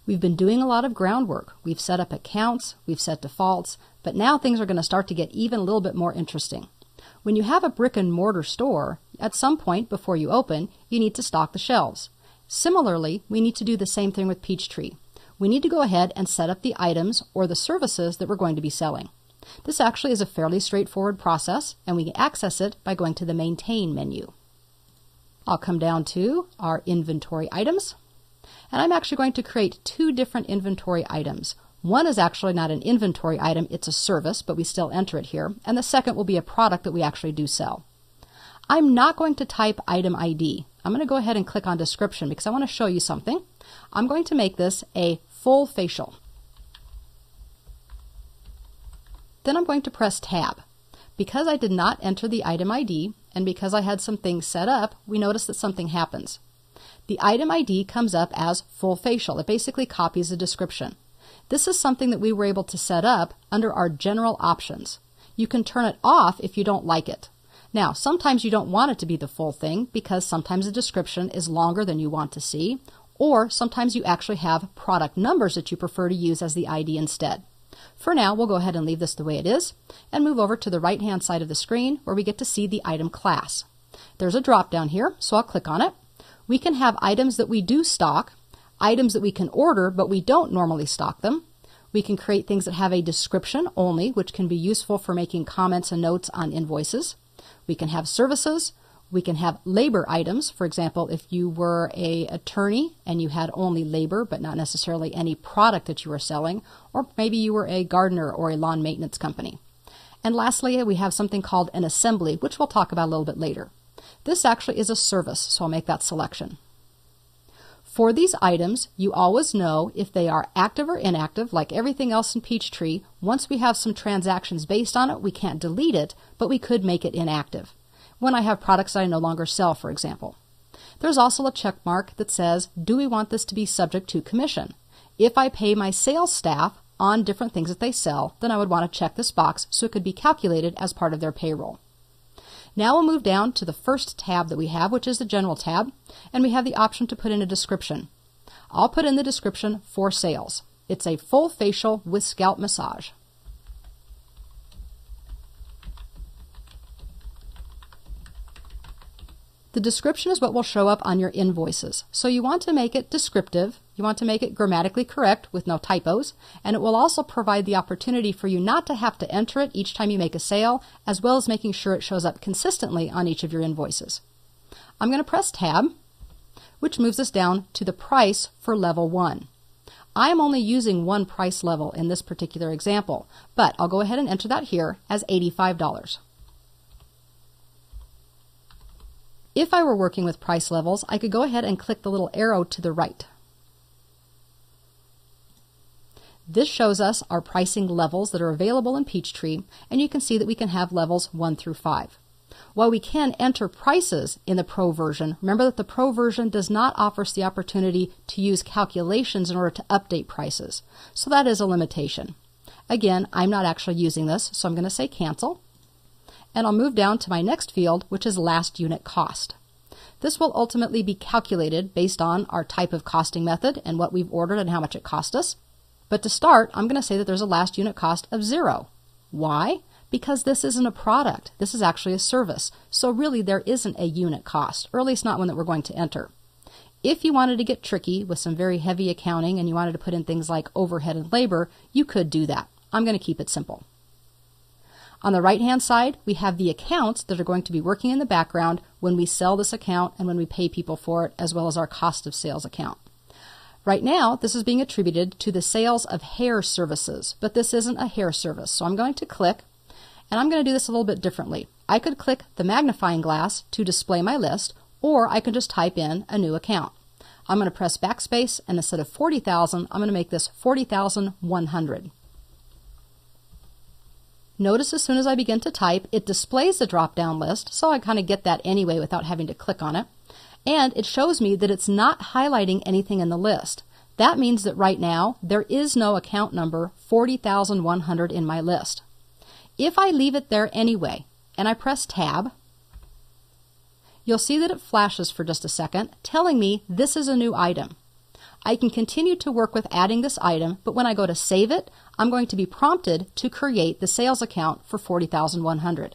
We've been doing a lot of groundwork. We've set up accounts, we've set defaults, but now things are going to start to get even a little bit more interesting. When you have a brick and mortar store, at some point before you open, you need to stock the shelves. Similarly, we need to do the same thing with Peachtree. We need to go ahead and set up the items or the services that we're going to be selling. This actually is a fairly straightforward process, and we can access it by going to the Maintain menu. I'll come down to our inventory items, and I'm actually going to create two different inventory items. One is actually not an inventory item, it's a service, but we still enter it here, and the second will be a product that we actually do sell. I'm not going to type item ID. I'm going to go ahead and click on description because I want to show you something. I'm going to make this a full facial. Then I'm going to press tab. Because I did not enter the item ID and because I had some things set up, we notice that something happens. The item ID comes up as full facial. It basically copies the description. This is something that we were able to set up under our general options. You can turn it off if you don't like it. Now, sometimes you don't want it to be the full thing because sometimes the description is longer than you want to see, or sometimes you actually have product numbers that you prefer to use as the ID instead. For now, we'll go ahead and leave this the way it is and move over to the right-hand side of the screen where we get to see the item class. There's a drop down here, so I'll click on it. We can have items that we do stock, items that we can order but we don't normally stock them. We can create things that have a description only, which can be useful for making comments and notes on invoices. We can have services. We can have labor items. For example, if you were an attorney and you had only labor but not necessarily any product that you were selling, or maybe you were a gardener or a lawn maintenance company. And lastly, we have something called an assembly, which we'll talk about a little bit later. This actually is a service, so I'll make that selection. For these items, you always know if they are active or inactive. Like everything else in Peachtree, once we have some transactions based on it, we can't delete it, but we could make it inactive. When I have products that I no longer sell, for example. There's also a check mark that says, do we want this to be subject to commission? If I pay my sales staff on different things that they sell, then I would want to check this box so it could be calculated as part of their payroll. Now we'll move down to the first tab that we have, which is the General tab, and we have the option to put in a description. I'll put in the description for sales. It's a full facial with scalp massage. The description is what will show up on your invoices. So you want to make it descriptive, you want to make it grammatically correct with no typos, and it will also provide the opportunity for you not to have to enter it each time you make a sale, as well as making sure it shows up consistently on each of your invoices. I'm going to press tab, which moves us down to the price for level 1. I am only using one price level in this particular example, but I'll go ahead and enter that here as $85. If I were working with price levels, I could go ahead and click the little arrow to the right. This shows us our pricing levels that are available in Peachtree, and you can see that we can have levels 1 through 5. While we can enter prices in the Pro version, remember that the Pro version does not offer us the opportunity to use calculations in order to update prices. So that is a limitation. Again, I'm not actually using this, so I'm going to say cancel. And I'll move down to my next field, which is last unit cost. This will ultimately be calculated based on our type of costing method and what we've ordered and how much it cost us. But to start, I'm going to say that there's a last unit cost of 0. Why? Because this isn't a product. This is actually a service. So really there isn't a unit cost, or at least not one that we're going to enter. If you wanted to get tricky with some very heavy accounting and you wanted to put in things like overhead and labor, you could do that. I'm going to keep it simple. On the right-hand side, we have the accounts that are going to be working in the background when we sell this account and when we pay people for it, as well as our cost of sales account. Right now, this is being attributed to the sales of hair services, but this isn't a hair service. So I'm going to click, and I'm going to do this a little bit differently. I could click the magnifying glass to display my list, or I could just type in a new account. I'm going to press backspace, and instead of 40,000, I'm going to make this 40,100. Notice as soon as I begin to type, it displays the drop-down list, so I kind of get that anyway without having to click on it. And it shows me that it's not highlighting anything in the list. That means that right now, there is no account number 40,100 in my list. If I leave it there anyway, and I press Tab, you'll see that it flashes for just a second, telling me this is a new item. I can continue to work with adding this item, but when I go to save it, I'm going to be prompted to create the sales account for $40,100.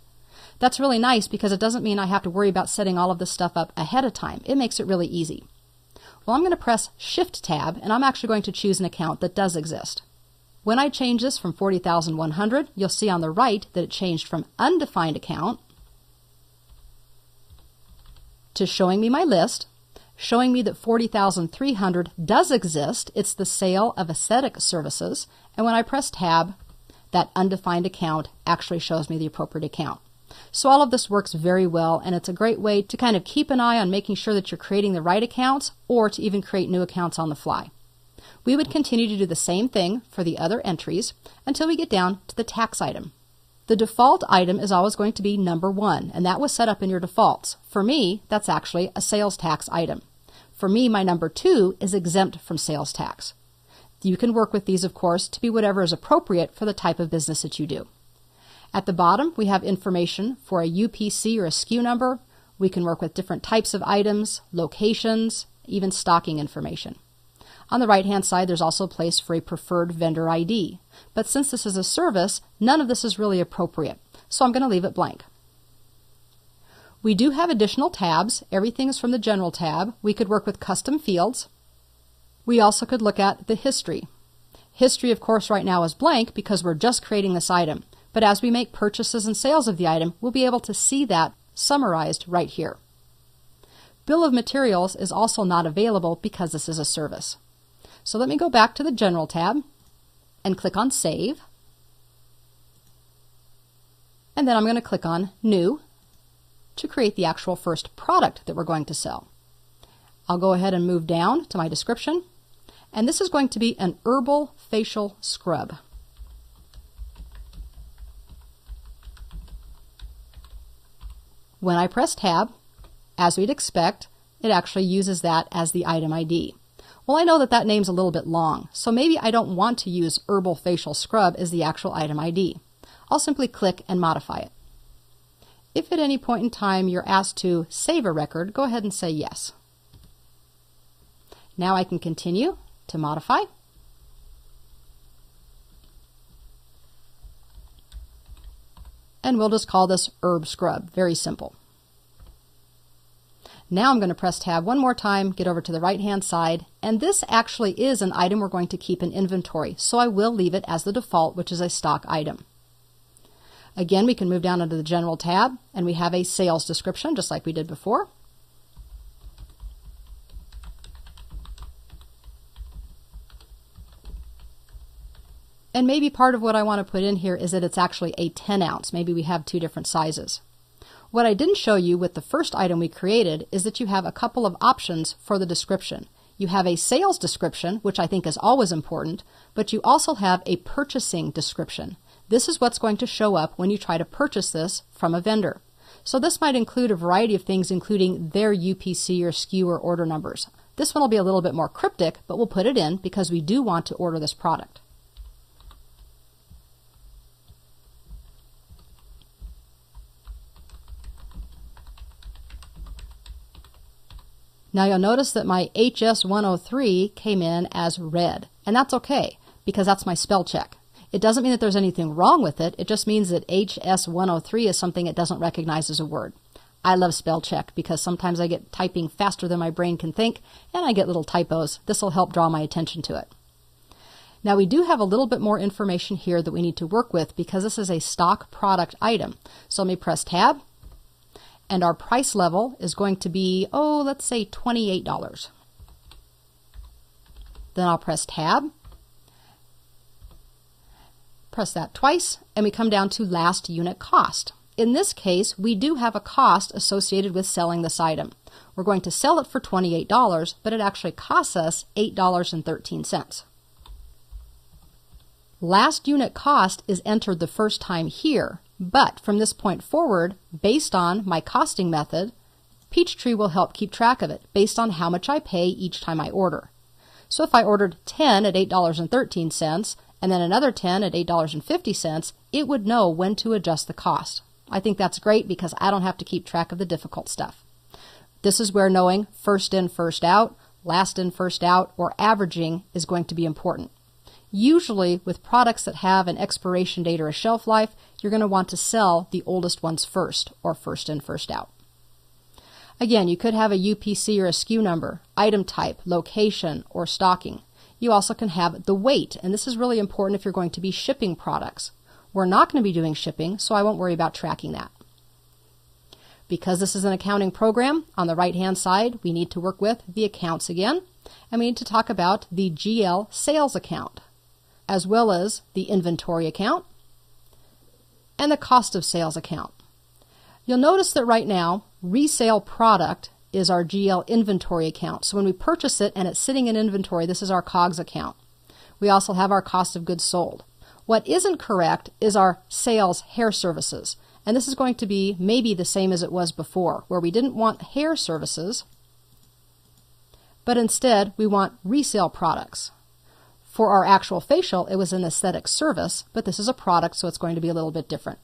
That's really nice because it doesn't mean I have to worry about setting all of this stuff up ahead of time. It makes it really easy. Well, I'm going to press Shift Tab, and I'm actually going to choose an account that does exist. When I change this from $40,100, you'll see on the right that it changed from undefined account to showing me my list, showing me that $40,300 does exist. It's the sale of aesthetic services. And when I press Tab, that undefined account actually shows me the appropriate account. So all of this works very well, and it's a great way to kind of keep an eye on making sure that you're creating the right accounts or to even create new accounts on the fly. We would continue to do the same thing for the other entries until we get down to the tax item. The default item is always going to be number 1, and that was set up in your defaults. For me, that's actually a sales tax item. For me, my number 2 is exempt from sales tax. You can work with these, of course, to be whatever is appropriate for the type of business that you do. At the bottom, we have information for a UPC or a SKU number. We can work with different types of items, locations, even stocking information. On the right-hand side, there's also a place for a preferred vendor ID. But since this is a service, none of this is really appropriate, so I'm going to leave it blank. We do have additional tabs. Everything is from the General tab. We could work with custom fields. We also could look at the history. History, of course, right now is blank because we're just creating this item. But as we make purchases and sales of the item, we'll be able to see that summarized right here. Bill of materials is also not available because this is a service. So let me go back to the General tab and click on Save. And then I'm going to click on New to create the actual first product that we're going to sell. I'll go ahead and move down to my description. And this is going to be an herbal facial scrub. When I press Tab, as we'd expect, it actually uses that as the item ID. Well, I know that that name's a little bit long, so maybe I don't want to use Herbal Facial Scrub as the actual item ID. I'll simply click and modify it. If at any point in time you're asked to save a record, go ahead and say yes. Now I can continue to modify. And we'll just call this Herb Scrub. Very simple. Now I'm going to press Tab one more time, get over to the right-hand side, and this actually is an item we're going to keep in inventory, so I will leave it as the default, which is a stock item. Again, we can move down into the General tab, and we have a sales description, just like we did before. And maybe part of what I want to put in here is that it's actually a 10 ounce. Maybe we have 2 different sizes. What I didn't show you with the first item we created is that you have a couple of options for the description. You have a sales description, which I think is always important, but you also have a purchasing description. This is what's going to show up when you try to purchase this from a vendor. So this might include a variety of things, including their UPC or SKU or order numbers. This one will be a little bit more cryptic, but we'll put it in because we do want to order this product. Now you'll notice that my HS103 came in as red, and that's okay because that's my spell check. It doesn't mean that there's anything wrong with it, it just means that HS103 is something it doesn't recognize as a word. I love spell check because sometimes I get typing faster than my brain can think and I get little typos. This will help draw my attention to it. Now we do have a little bit more information here that we need to work with because this is a stock product item. So let me press Tab. And our price level is going to be, let's say $28. Then I'll press Tab, press that twice, and we come down to last unit cost. In this case, we do have a cost associated with selling this item. We're going to sell it for $28, but it actually costs us $8.13. Last unit cost is entered the first time here. But from this point forward, based on my costing method, Peachtree will help keep track of it based on how much I pay each time I order. So if I ordered 10 at $8.13 and then another 10 at $8.50, it would know when to adjust the cost. I think that's great because I don't have to keep track of the difficult stuff. This is where knowing first in, first out, last in, first out, or averaging is going to be important. Usually with products that have an expiration date or a shelf life, you're going to want to sell the oldest ones first, or first in, first out. Again, you could have a UPC or a SKU number, item type, location, or stocking. You also can have the weight, and this is really important if you're going to be shipping products. We're not going to be doing shipping, so I won't worry about tracking that. Because this is an accounting program, on the right-hand side, we need to work with the accounts again, and we need to talk about the GL sales account, as well as the inventory account and the cost of sales account. You'll notice that right now, resale product is our GL inventory account. So when we purchase it and it's sitting in inventory, this is our COGS account. We also have our cost of goods sold. What isn't correct is our sales hair services. And this is going to be maybe the same as it was before, where we didn't want hair services, but instead we want resale products. For our actual facial, it was an aesthetic service, but this is a product, so it's going to be a little bit different.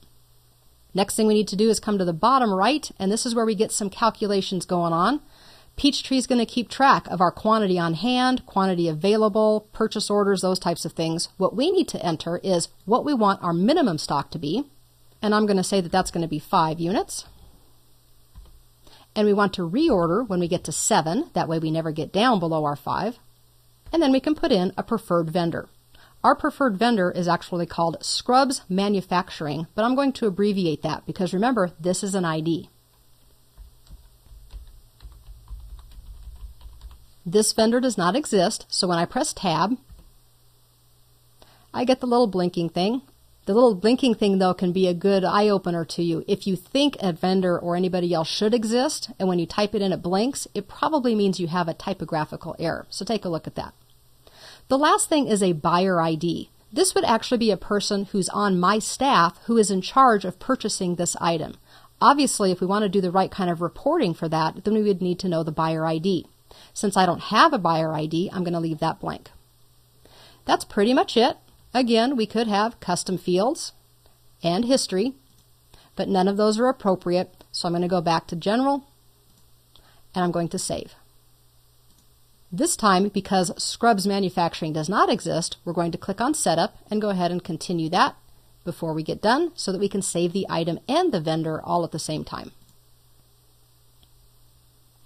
Next thing we need to do is come to the bottom right, and this is where we get some calculations going on. Peachtree is going to keep track of our quantity on hand, quantity available, purchase orders, those types of things. What we need to enter is what we want our minimum stock to be, and I'm going to say that that's going to be 5 units. And we want to reorder when we get to 7, that way we never get down below our 5. And then we can put in a preferred vendor. Our preferred vendor is actually called Scrubs Manufacturing, but I'm going to abbreviate that because remember, this is an ID. This vendor does not exist, so when I press Tab, I get the little blinking thing. The little blinking thing, though, can be a good eye-opener to you. If you think a vendor or anybody else should exist, and when you type it in it blinks, it probably means you have a typographical error. So take a look at that. The last thing is a buyer ID. This would actually be a person who's on my staff who is in charge of purchasing this item. Obviously, if we want to do the right kind of reporting for that, then we would need to know the buyer ID. Since I don't have a buyer ID, I'm going to leave that blank. That's pretty much it. Again, we could have custom fields and history, but none of those are appropriate, so I'm going to go back to General, and I'm going to save. This time, because Scrubs Manufacturing does not exist, we're going to click on Setup and go ahead and continue that before we get done so that we can save the item and the vendor all at the same time.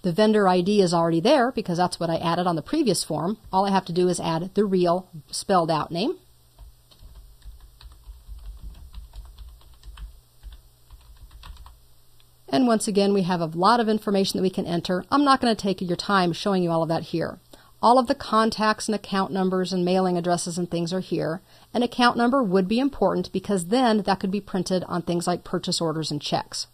The vendor ID is already there because that's what I added on the previous form. All I have to do is add the real spelled out name. And once again, we have a lot of information that we can enter. I'm not going to take your time showing you all of that here. All of the contacts and account numbers and mailing addresses and things are here. An account number would be important because then that could be printed on things like purchase orders and checks.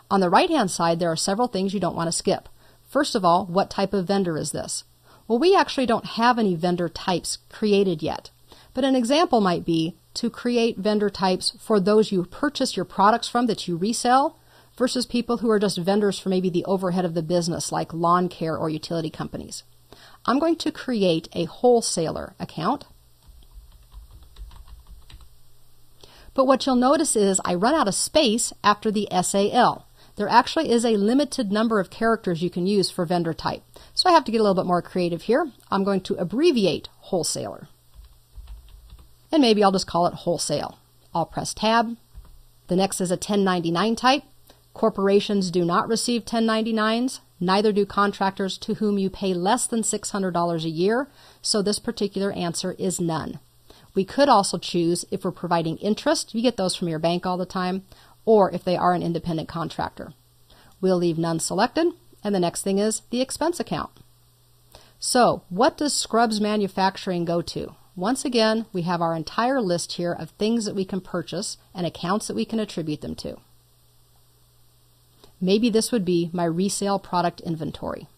On the right-hand side, there are several things you don't want to skip. First of all, what type of vendor is this? Well, we actually don't have any vendor types created yet. But an example might be to create vendor types for those you purchase your products from that you resell, versus people who are just vendors for maybe the overhead of the business, like lawn care or utility companies. I'm going to create a wholesaler account. But what you'll notice is I run out of space after the SAL. There actually is a limited number of characters you can use for vendor type. So I have to get a little bit more creative here. I'm going to abbreviate wholesaler. And maybe I'll just call it wholesale. I'll press Tab. The next is a 1099 type. Corporations do not receive 1099s, neither do contractors to whom you pay less than $600 a year, so this particular answer is none. We could also choose if we're providing interest, you get those from your bank all the time, or if they are an independent contractor. We'll leave none selected, and the next thing is the expense account. So, what does Scrubs Manufacturing go to? Once again, we have our entire list here of things that we can purchase and accounts that we can attribute them to. Maybe this would be my resale product inventory.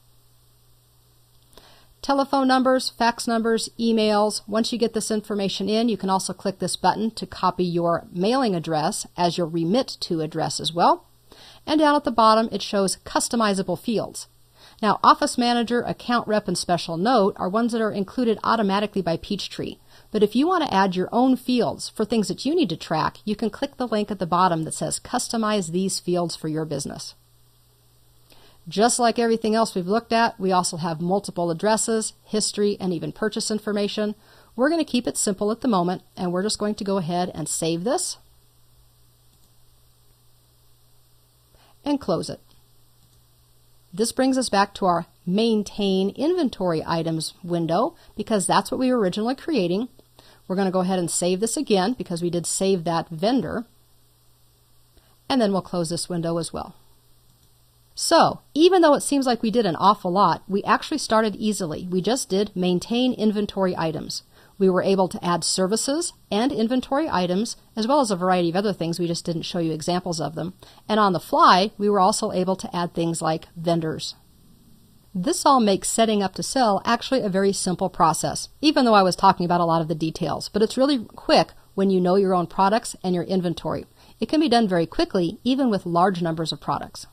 Telephone numbers, fax numbers, emails. Once you get this information in, you can also click this button to copy your mailing address as your remit to address as well. And down at the bottom, it shows customizable fields. Now, Office Manager, Account Rep, and Special Note are ones that are included automatically by Peachtree. But if you want to add your own fields for things that you need to track, you can click the link at the bottom that says Customize these fields for your business. Just like everything else we've looked at, we also have multiple addresses, history, and even purchase information. We're going to keep it simple at the moment, and we're just going to go ahead and save this and close it. This brings us back to our Maintain Inventory Items window because that's what we were originally creating. We're going to go ahead and save this again because we did save that vendor. And then we'll close this window as well. So, even though it seems like we did an awful lot, we actually started easily. We just did Maintain Inventory Items. We were able to add services and inventory items, as well as a variety of other things. We just didn't show you examples of them. And on the fly, we were also able to add things like vendors. This all makes setting up to sell actually a very simple process, even though I was talking about a lot of the details. But it's really quick when you know your own products and your inventory. It can be done very quickly, even with large numbers of products.